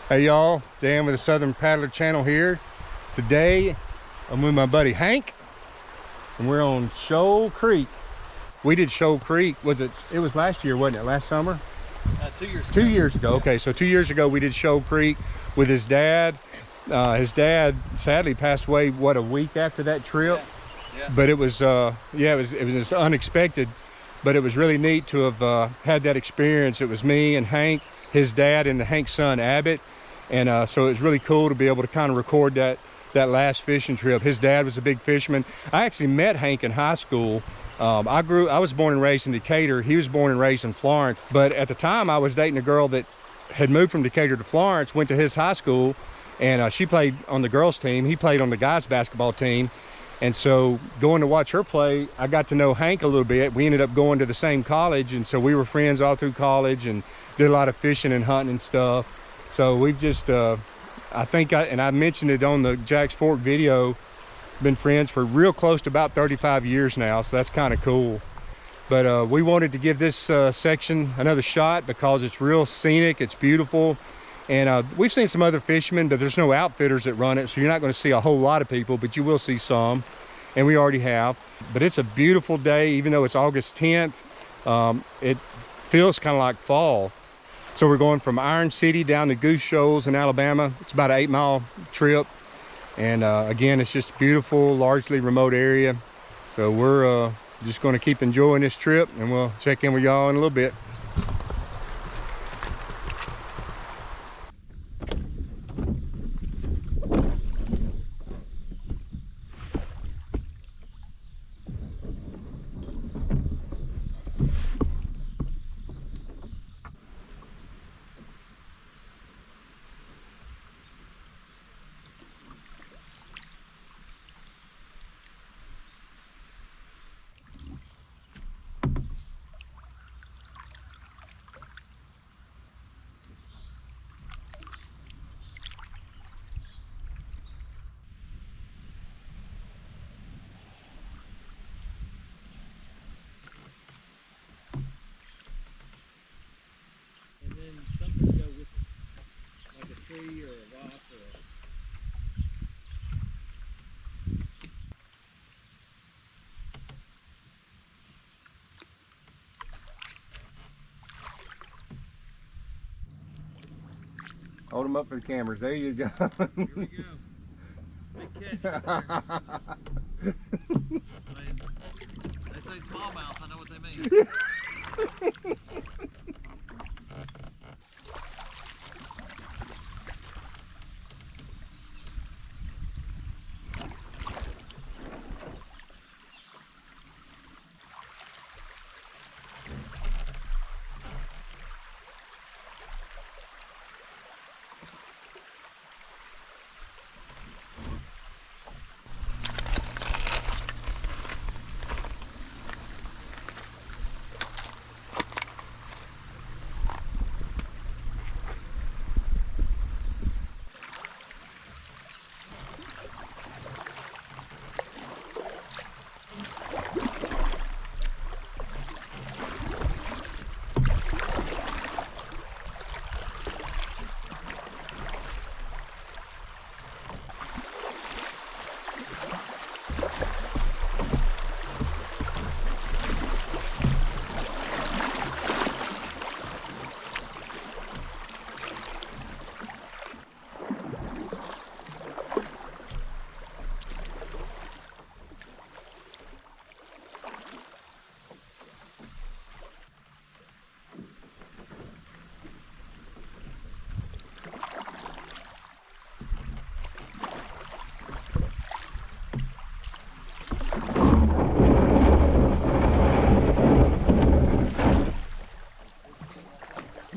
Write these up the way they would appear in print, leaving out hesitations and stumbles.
Hey y'all, Dan with the Southern Paddler channel here. Today I'm with my buddy Hank and we're on Shoal Creek. We did Shoal Creek, it was last year, wasn't it? Last summer? 2 years ago. 2 years ago, Yeah. okay. So 2 years ago we did Shoal Creek with his dad. His dad sadly passed away, a week after that trip? Yeah. But it was, it was unexpected, but it was really neat to have had that experience. It was me and Hank, his dad, and Hank's son Abbott. And so it was really cool to be able to kind of record that last fishing trip. His dad was a big fisherman. I actually met Hank in high school. I was born and raised in Decatur. He was born and raised in Florence. But at the time I was dating a girl that had moved from Decatur to Florence, went to his high school, and she played on the girls team. He played on the guys basketball team. And so going to watch her play, I got to know Hank a little bit. We ended up going to the same college, and so we were friends all through college and did a lot of fishing and hunting and stuff. So we've just, I think, I mentioned it on the Jack's Fork video, been friends for real close to about 35 years now, so that's kind of cool. But we wanted to give this section another shot because it's real scenic, it's beautiful. And we've seen some other fishermen, but there's no outfitters that run it, so you're not going to see a whole lot of people, but you will see some, and we already have. But it's a beautiful day, even though it's August 10th. It feels kind of like fall. So we're going from Iron City down to Goose Shoals in Alabama. It's about an 8-mile trip. And again, it's just a beautiful, largely remote area. So we're just going to keep enjoying this trip, and we'll check in with y'all in a little bit. And then something to go with it, like a tree or a rock or a... Hold them up for the cameras. There you go. Here we go. Big catch right there. I mean, they say smallmouth, I know what they mean.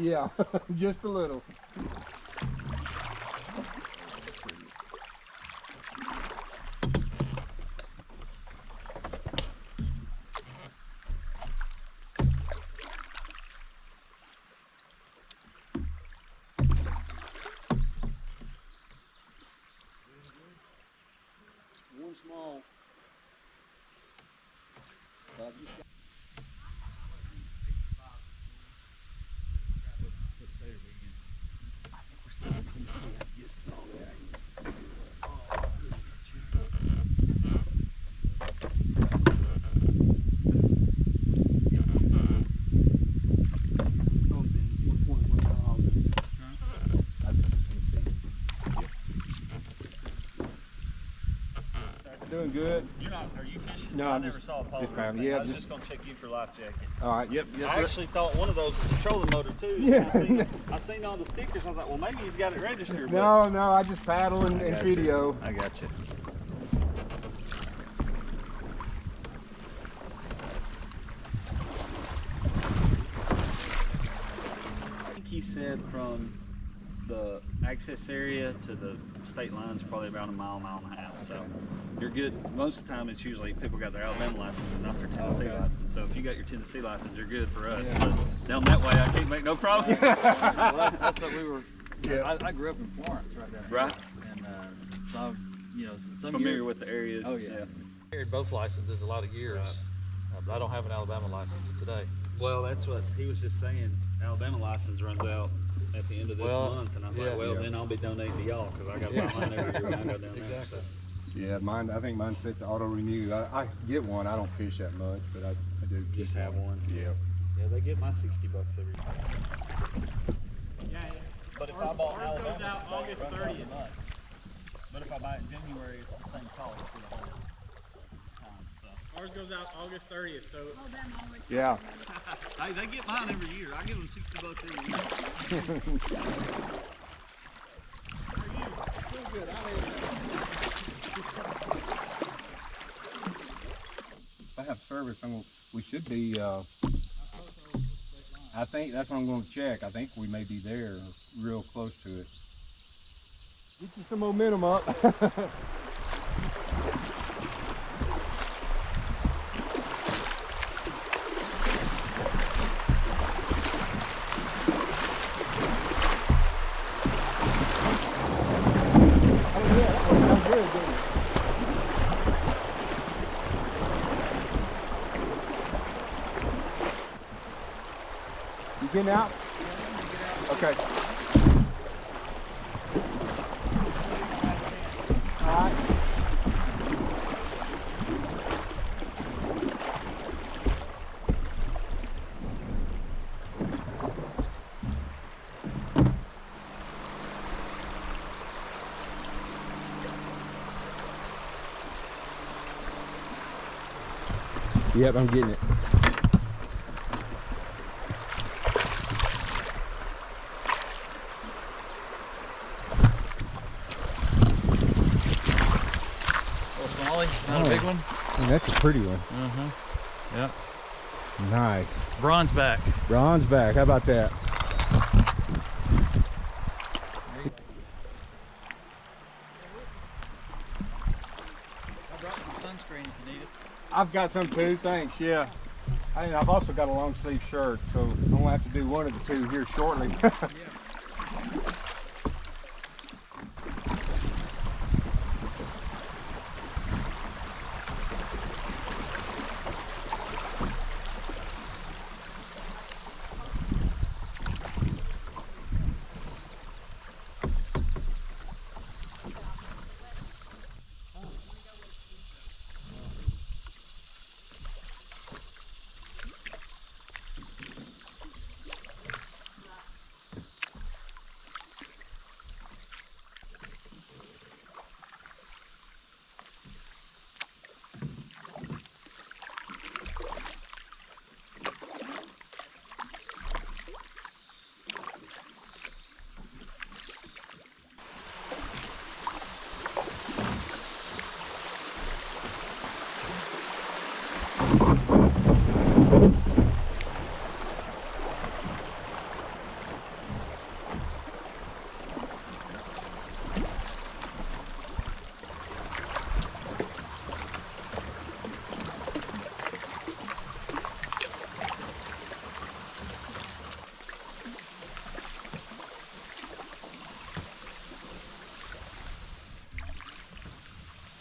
Yeah, just a little. One small. What state are we in? No, I I'm never just- saw a pole. just or found- anything. yeah, I was just- just gonna check you for life jacket. All right, yep. I actually thought one of those was a trolling motor too. Yeah. I seen all the stickers. I was like, well, maybe he's got it registered. No, I just paddle and I got video. You. I got you. I think he said from the access area to the state line is probably about a mile and a half. So you're good. Most of the time, it's usually people got their Alabama license and not their Tennessee license. So if you got your Tennessee license, you're good for us. Yeah. But down that way, I can't make no promise. Well, that's what we were. Yeah. I grew up in Florence, right down here. Right. And so I'm, some Familiar years, with the areas. Oh yeah. Carried both licenses a lot of years, but I don't have an Alabama license today. Well, that's what he was just saying. Alabama license runs out at the end of this month, and I was like, well, then I'll be donating to y'all because I got mine every year when I go down there. Exactly. So. Yeah, mine. I think mine's set to auto renew. I get one. I don't fish that much, but I do Just have one. Yeah. Yeah, they get my $60 every year. Yeah, but if I bought ours goes out August 30th. But if I buy it in January, it's the same cost for the whole time. So. Ours goes out August 30th, so Yeah. They get mine every year. I give them $60 every year. If I have service, we should be. I think that's what I'm going to check. I think we may be there, real close to it. Get you some momentum up. You getting out? Okay. All right. Yep, I'm getting it. Not a big one? And that's a pretty one. Yep. Nice. Bronze back. Bronze back. How about that? I brought some sunscreen if you need it. I've got some too, thanks, yeah. I've also got a long sleeve shirt, so I'm gonna have to do one of the two here shortly.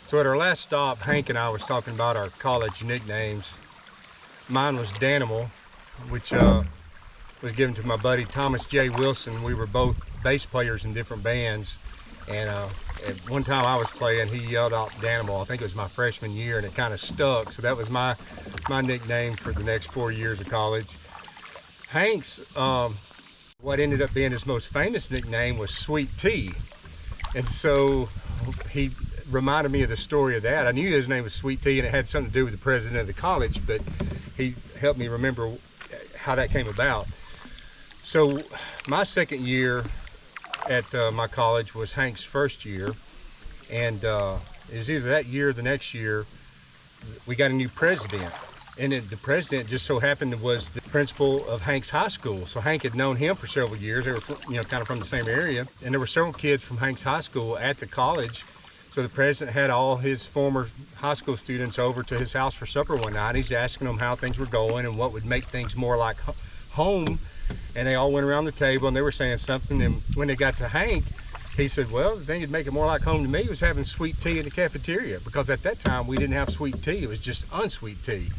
So at our last stop, Hank and I was talking about our college nicknames. Mine was Danimal, which was given to my buddy Thomas J. Wilson. We were both bass players in different bands, and at one time I was playing, he yelled out Danimal. I think it was my freshman year, and it kind of stuck. So that was my nickname for the next 4 years of college. Hank's, what ended up being his most famous nickname was Sweet Tea, and so reminded me of the story of that. I knew his name was Sweet Tea and it had something to do with the president of the college, but he helped me remember how that came about. So my second year at my college was Hank's first year, and it was either that year or the next year we got a new president. And the president just so happened was the principal of Hank's high school. So Hank had known him for several years. They were, kind of from the same area. And there were several kids from Hank's high school at the college. So the president had all his former high school students over to his house for supper one night. He's asking them how things were going and what would make things more like home. And they all went around the table and they were saying something. And when they got to Hank, he said, well, the thing that'd make it more like home to me was having sweet tea in the cafeteria, because at that time we didn't have sweet tea. It was just unsweet tea.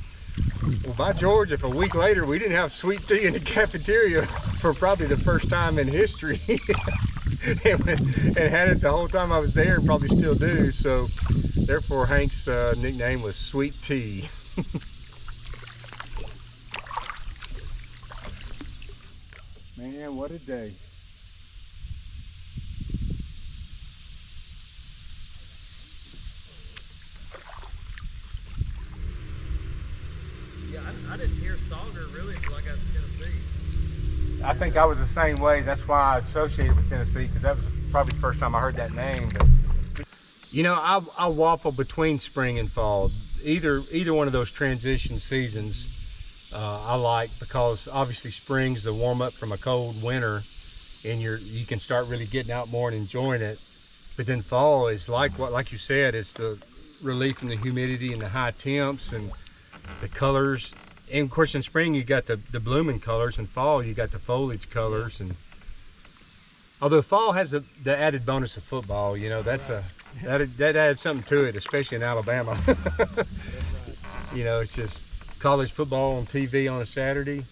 Well, by George, if a week later we didn't have sweet tea in the cafeteria for probably the first time in history, and had it the whole time I was there and probably still do. So therefore Hank's nickname was Sweet Tea. Man, what a day. Yeah, I didn't hear Sauger really until I got to Tennessee. I think I was the same way. That's why I associated with Tennessee, because that was probably the first time I heard that name. But I waffle between spring and fall. Either one of those transition seasons I like, because obviously spring's the warm up from a cold winter, and you can start really getting out more and enjoying it. But then fall is like you said, it's the relief from the humidity and the high temps and the colors. And of course in spring you got the blooming colors, and fall you got the foliage colors. And although fall has the added bonus of football, that adds something to it, especially in Alabama. It's just college football on TV on a Saturday.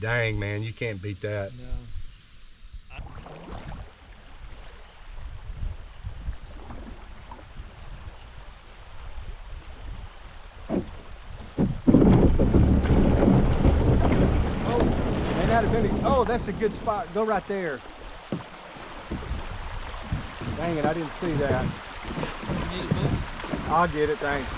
Dang, man, you can't beat that. No. Oh, that's a good spot. Go right there. Dang it, I didn't see that. You need a book? I'll get it, thanks.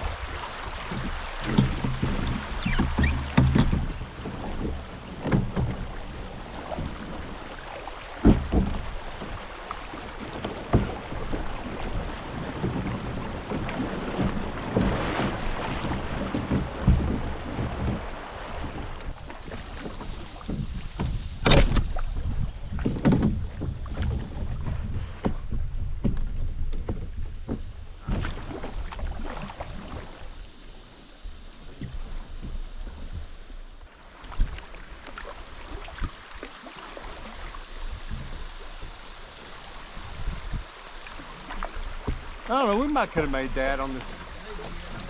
I don't know, we might could have made that on this,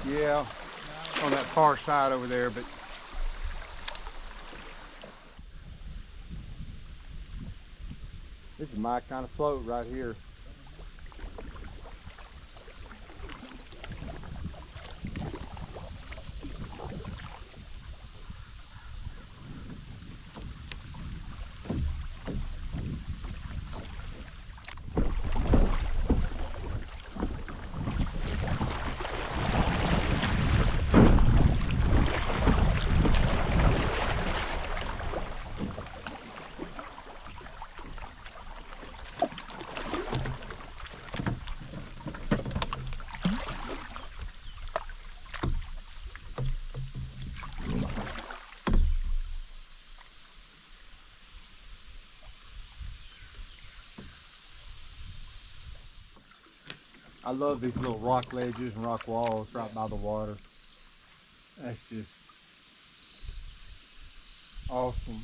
yeah, on that far side over there, but this is my kind of float right here. I love these little rock ledges and rock walls right by the water. That's just awesome.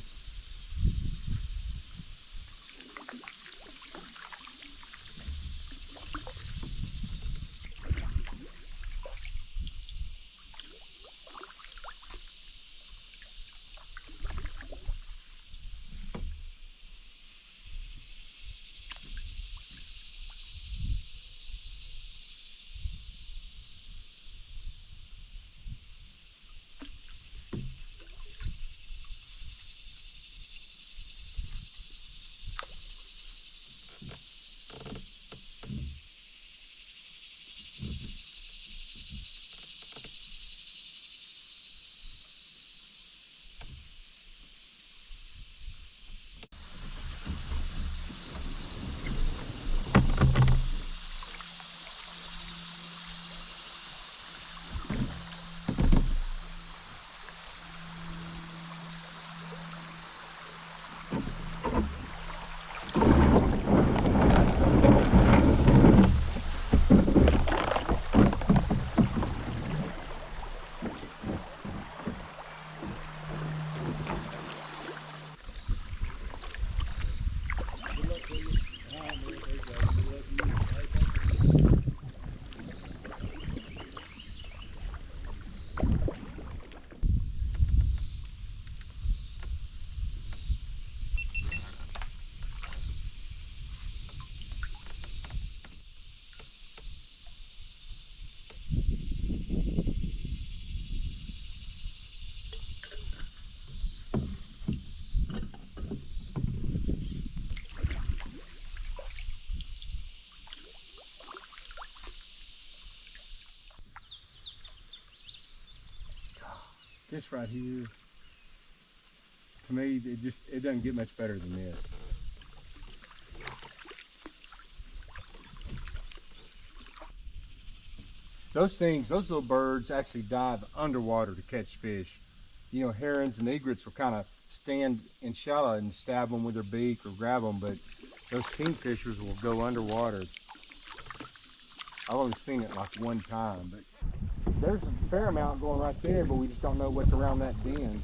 this right here, to me, it doesn't get much better than this. Those little birds actually dive underwater to catch fish. You know, herons and egrets will kind of stand in shallow and stab them with their beak or grab them, but those kingfishers will go underwater. I've only seen it like one time, but there's a fair amount going right there, but we just don't know what's around that bend.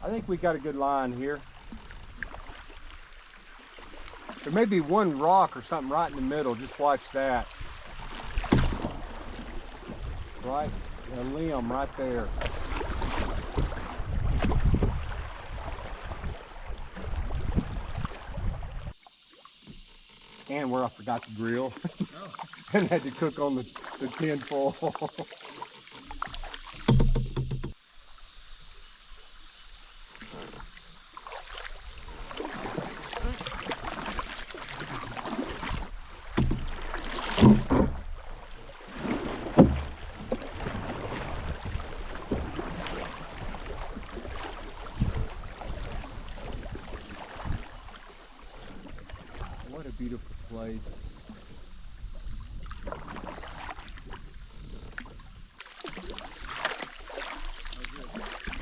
I think we got a good line here. There may be one rock or something right in the middle. Just watch that. Right, a limb right there. And where I forgot the grill. Oh. And had to cook on the tin foil. What a beautiful place.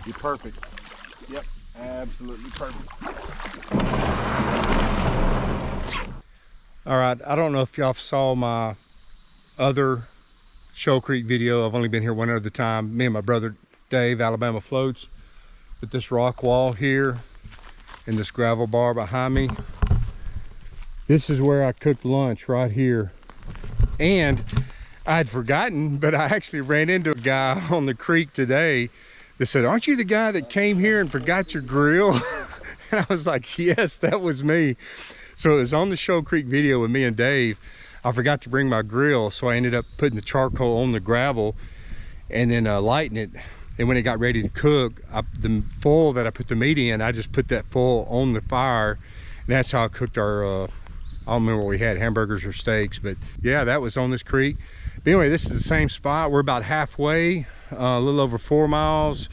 You're perfect. Yep, absolutely perfect. All right, I don't know if y'all saw my other Shoal Creek video. I've only been here one other time. Me and my brother Dave, Alabama Floats. But this rock wall here and this gravel bar behind me, this is where I cooked lunch right here. And I'd forgotten, but I actually ran into a guy on the creek today that said, "Aren't you the guy that came here and forgot your grill?" And I was like, yes, that was me. So it was on the Shoal Creek video with me and Dave. I forgot to bring my grill, so I ended up putting the charcoal on the gravel and then lighting it. And when it got ready to cook, the foil that I put the meat in, I just put that foil on the fire. And that's how I cooked our, I don't remember what we had, hamburgers or steaks, but yeah, that was on this creek. But anyway, this is the same spot. We're about halfway, a little over 4 miles.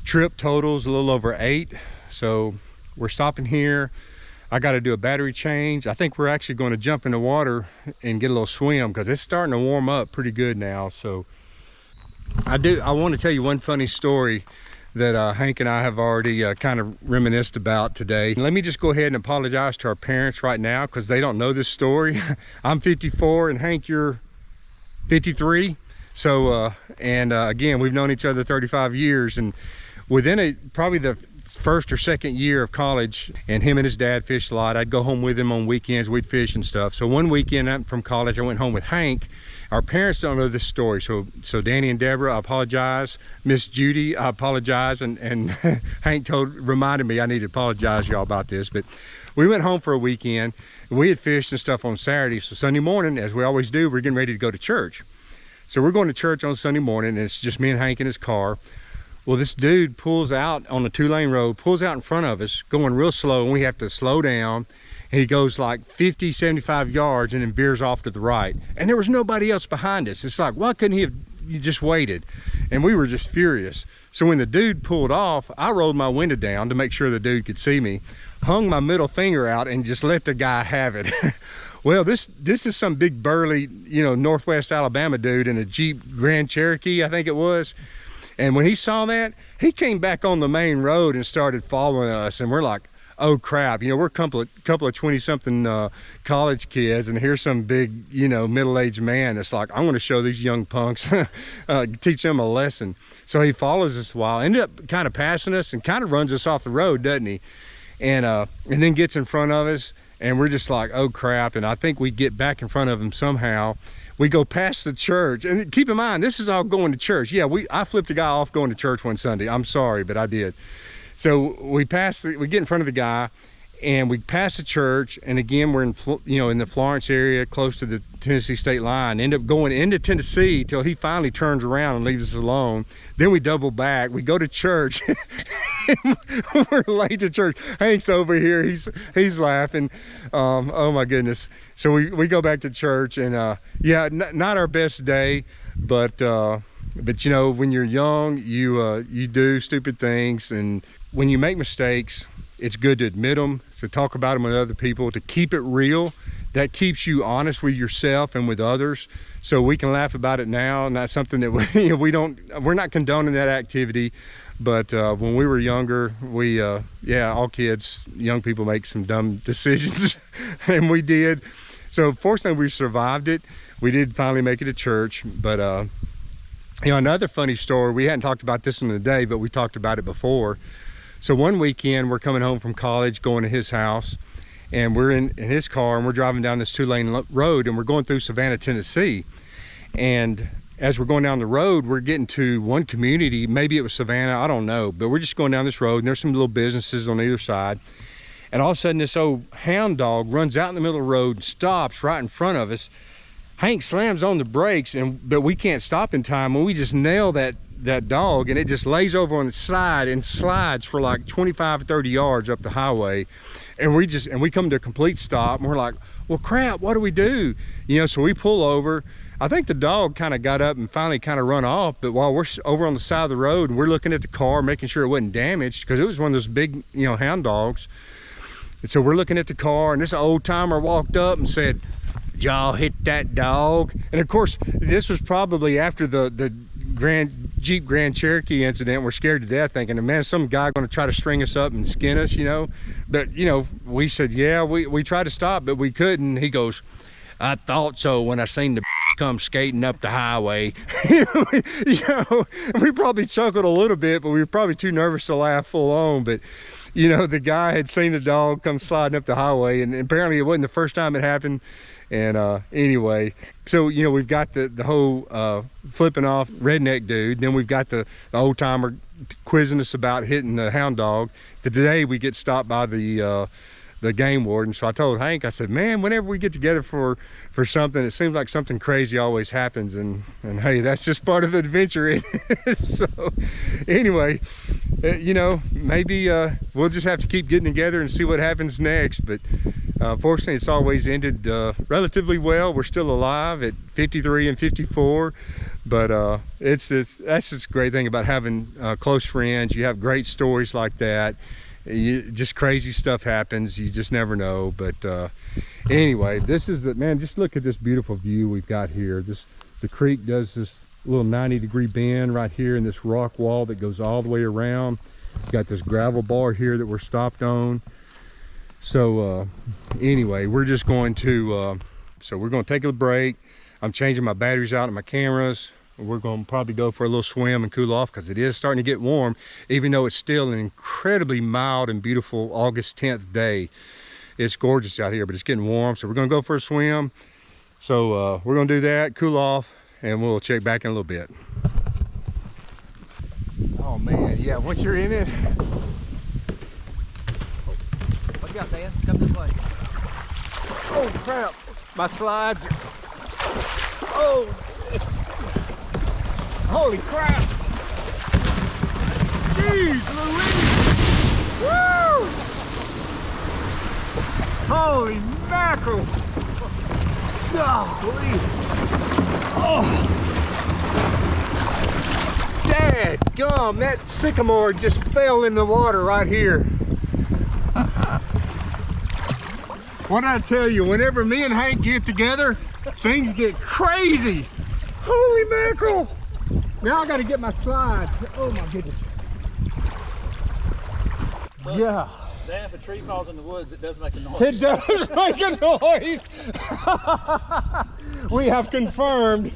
Trip totals a little over 8. So we're stopping here. I got to do a battery change. I think we're actually going to jump in the water and get a little swim because it's starting to warm up pretty good now. So I want to tell you one funny story that Hank and I have already kind of reminisced about today. Let me just go ahead and apologize to our parents right now because they don't know this story. I'm 54 and Hank, you're 53. So, again, we've known each other 35 years, and within probably the first or second year of college, and him and his dad fished a lot. I'd go home with him on weekends, we'd fish and stuff. So one weekend from college, I went home with Hank. Our parents don't know this story, so Danny and Deborah, I apologize. Miss Judy, I apologize, and Hank reminded me I need to apologize y'all about this. But we went home for a weekend. We had fished and stuff on Saturday, so Sunday morning, as we always do, we're getting ready to go to church. So we're going to church on Sunday morning, and it's just me and Hank in his car. Well, this dude pulls out on a 2-lane road, pulls out in front of us, going real slow, and we have to slow down. And he goes like 50, 75 yards and then veers off to the right. And there was nobody else behind us. It's like, why couldn't he have just waited? And we were just furious. So when the dude pulled off, I rolled my window down to make sure the dude could see me, hung my middle finger out, and just let the guy have it. Well, this is some big burly, you know, Northwest Alabama dude in a Jeep Grand Cherokee, I think it was. And when he saw that, he came back on the main road and started following us. And we're like, oh crap, you know, we're a couple of 20-something college kids, and here's some big, you know, middle-aged man that's like, I want to show these young punks, teach them a lesson. So he follows us a while, ended up kind of passing us and kind of runs us off the road, doesn't he? And then gets in front of us, and we're just like, oh crap. And I think we get back in front of him somehow. We go past the church, and keep in mind, this is all going to church. Yeah, I flipped a guy off going to church one Sunday. I'm sorry, but I did. So we get in front of the guy, and we passed the church, and again we're in in the Florence area close to the Tennessee state line. End up going into Tennessee till he finally turns around and leaves us alone. Then we double back, we go to church. We're late to church. Hank's over here, he's laughing. Oh my goodness. So we go back to church, and yeah, not our best day, but you know, when you're young, you do stupid things, and when you make mistakes, it's good to admit them, to talk about them with other people, to keep it real. That keeps you honest with yourself and with others. So we can laugh about it now, and that's something that we're not condoning that activity. But when we were younger, yeah, all kids, young people make some dumb decisions, and we did. So fortunately, we survived it. We did finally make it to church. But you know, another funny story, we hadn't talked about this one today, but we talked about it before. So one weekend, we're coming home from college, going to his house, and we're in his car, and we're driving down this 2-lane road, and we're going through Savannah, Tennessee. And as we're going down the road, we're getting to one community, maybe it was Savannah, I don't know, but we're just going down this road, and there's some little businesses on either side. And all of a sudden, this old hound dog runs out in the middle of the road and stops right in front of us. Hank slams on the brakes, but we can't stop in time, and we just nail that dog, and it just lays over on its side and slides for like 25 30 yards up the highway. And we come to a complete stop, and we're like, well crap, what do we do? You know, so we pull over. I think the dog kind of got up and finally kind of run off, but while we're over on the side of the road, we're looking at the car, making sure it wasn't damaged, because it was one of those big, you know, hound dogs. And so we're looking at the car, and this old timer walked up and said, y'all hit that dog? And of course, this was probably after the Jeep Grand Cherokee incident. We're scared to death, thinking, man, some guy going to try to string us up and skin us, you know. But you know, we said, yeah, we tried to stop, but we couldn't. He goes, I thought so when I seen the come skating up the highway. You know, we probably chuckled a little bit, but we were probably too nervous to laugh full on. But you know, the guy had seen the dog come sliding up the highway, and apparently it wasn't the first time it happened. And anyway, so you know, we've got the whole flipping off redneck dude, then we've got the old timer quizzing us about hitting the hound dog. Today we get stopped by the game warden. So I told Hank, I said, man, whenever we get together for something, it seems like something crazy always happens, and hey, that's just part of the adventure. So anyway, you know, maybe we'll just have to keep getting together and see what happens next. But fortunately, it's always ended relatively well. We're still alive at 53 and 54. But that's just a great thing about having close friends. You have great stories like that. Just crazy stuff happens, you just never know. But anyway, this is man, just look at this beautiful view we've got here. The creek does this little 90-degree bend right here in this rock wall that goes all the way around. We've got this gravel bar here that we're stopped on. So anyway, we're just going to we're going to take a break. I'm changing my batteries out in my cameras. We're going to probably go for a little swim and cool off, because it is starting to get warm, even though it's still an incredibly mild and beautiful August 10th day. It's gorgeous out here, but it's getting warm, so we're going to go for a swim. So we're going to do that, cool off, and we'll check back in a little bit. Oh man, yeah, once you're in it. What you got, Dan? Come this way. Oh crap, my slides. Oh, holy crap! Jeez Louise! Woo! Holy mackerel! Golly! Oh! Dadgum, that sycamore just fell in the water right here. What did I tell you? Whenever me and Hank get together, things get crazy. Holy mackerel! Now I gotta get my slides. Oh my goodness. Look, yeah. Dan, if a tree falls in the woods, it does make a noise. It does make a noise. We have confirmed,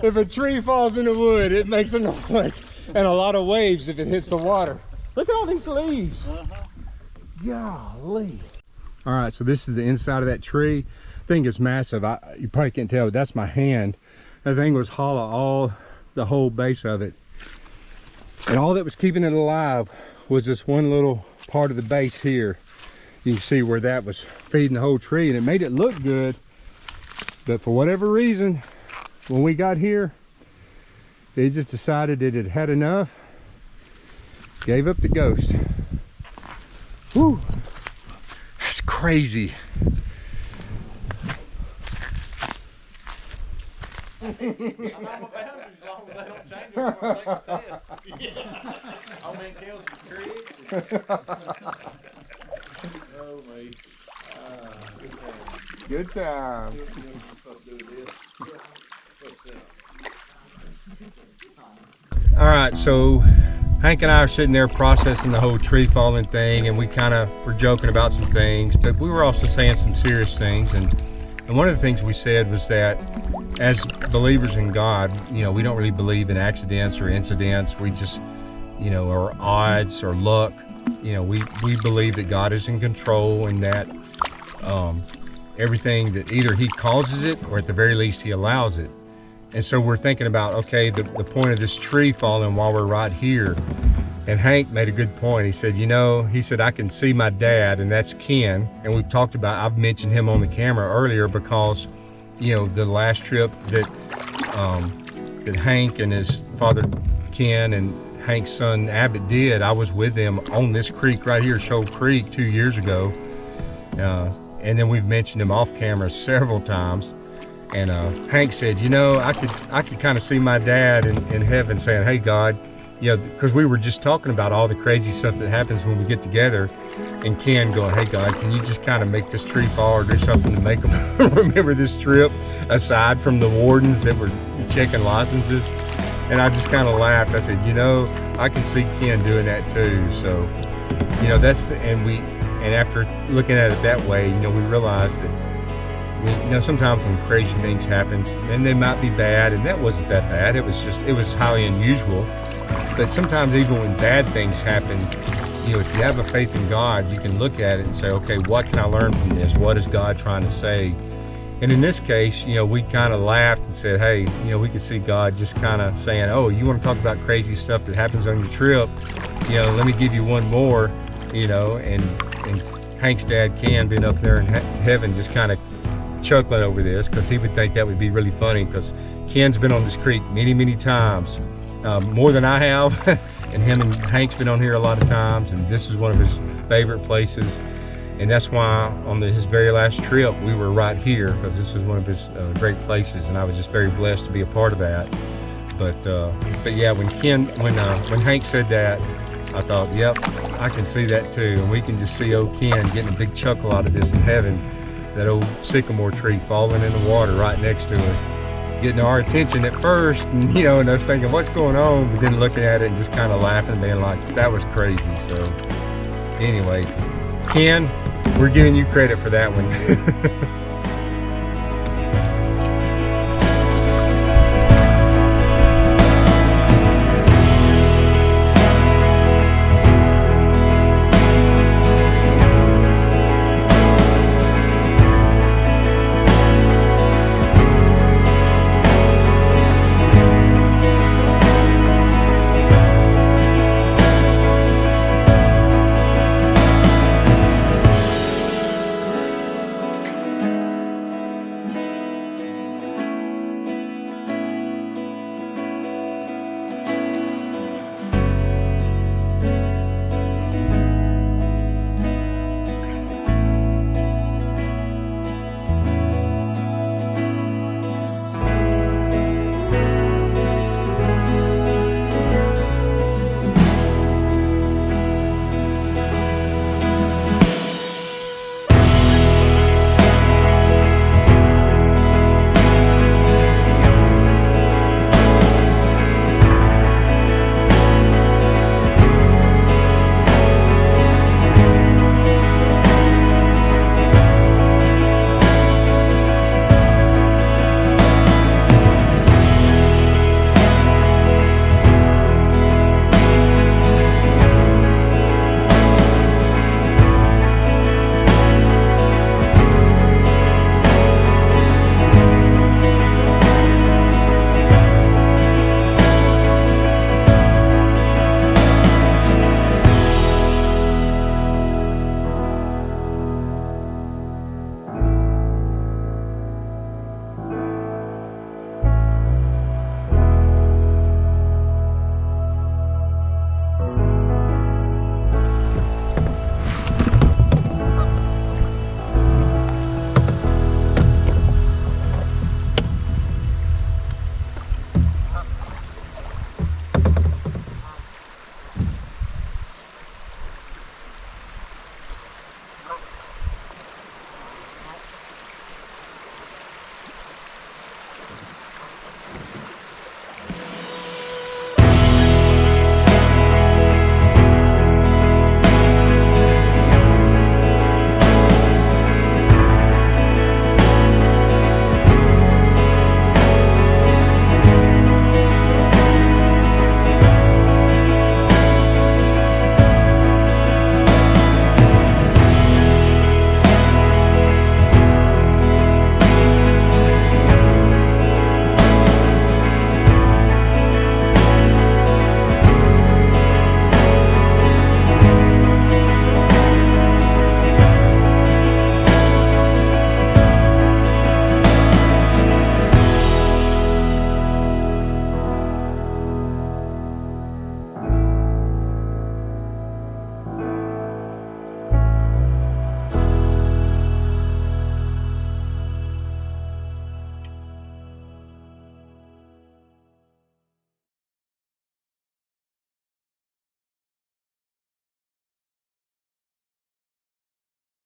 if a tree falls in the wood, it makes a noise. And a lot of waves if it hits the water. Look at all these leaves. Golly. All right, so this is the inside of that tree. Thing is massive. You probably can't tell, but that's my hand. That thing was hollow, the whole base of it. And all that was keeping it alive was this one little part of the base here. You can see where that was feeding the whole tree, and it made it look good. But for whatever reason, when we got here, they just decided it had had enough, gave up the ghost. Whew, that's crazy. Good time. All right, so Hank and I are sitting there processing the whole tree falling thing, and we kind of were joking about some things, but we were also saying some serious things. And one of the things we said was that as believers in God, you know, we don't really believe in accidents or incidents. We just, you know, or odds or luck. You know, we believe that God is in control, and that everything, that either he causes it or at the very least he allows it. And so we're thinking about, okay, the point of this tree falling while we're right here. And Hank made a good point. He said, you know, he said, I can see my dad, and that's Ken. And we've talked about, I've mentioned him on the camera earlier because, you know, the last trip that that Hank and his father Ken and Hank's son Abbott did, I was with them on this creek right here, Shoal Creek, 2 years ago. And then we've mentioned him off camera several times. And Hank said, you know, I could kind of see my dad in heaven saying, hey, God, you know, because we were just talking about all the crazy stuff that happens when we get together. And Ken going, hey, God, can you just kind of make this tree fall or do something to make them remember this trip, aside from the wardens that were checking licenses? And I just kind of laughed. I said, you know, I can see Ken doing that too. So, you know, and after looking at it that way, you know, we realized that, you know, sometimes when crazy things happen, and they might be bad, and that wasn't that bad. It was highly unusual. But sometimes even when bad things happen, you know, if you have a faith in God, you can look at it and say, okay, what can I learn from this? What is God trying to say? And in this case, you know, we kind of laughed and said, hey, you know, we could see God just kind of saying, oh, you want to talk about crazy stuff that happens on your trip? You know, let me give you one more, you know, and Hank's dad, Ken, being up there in heaven, just kind of chuckling over this because he would think that would be really funny, because Ken's been on this creek many, many times, more than I have. And him and Hank's been on here a lot of times, and this is one of his favorite places. And that's why on his very last trip, we were right here, because this is one of his great places, and I was just very blessed to be a part of that. But yeah, when Hank said that, I thought, yep, I can see that too. And we can just see old Ken getting a big chuckle out of this in heaven. That old sycamore tree falling in the water right next to us, getting our attention at first, and, you know, and us thinking, what's going on? But then looking at it and just kind of laughing, being like, that was crazy. So anyway, Ken, we're giving you credit for that one.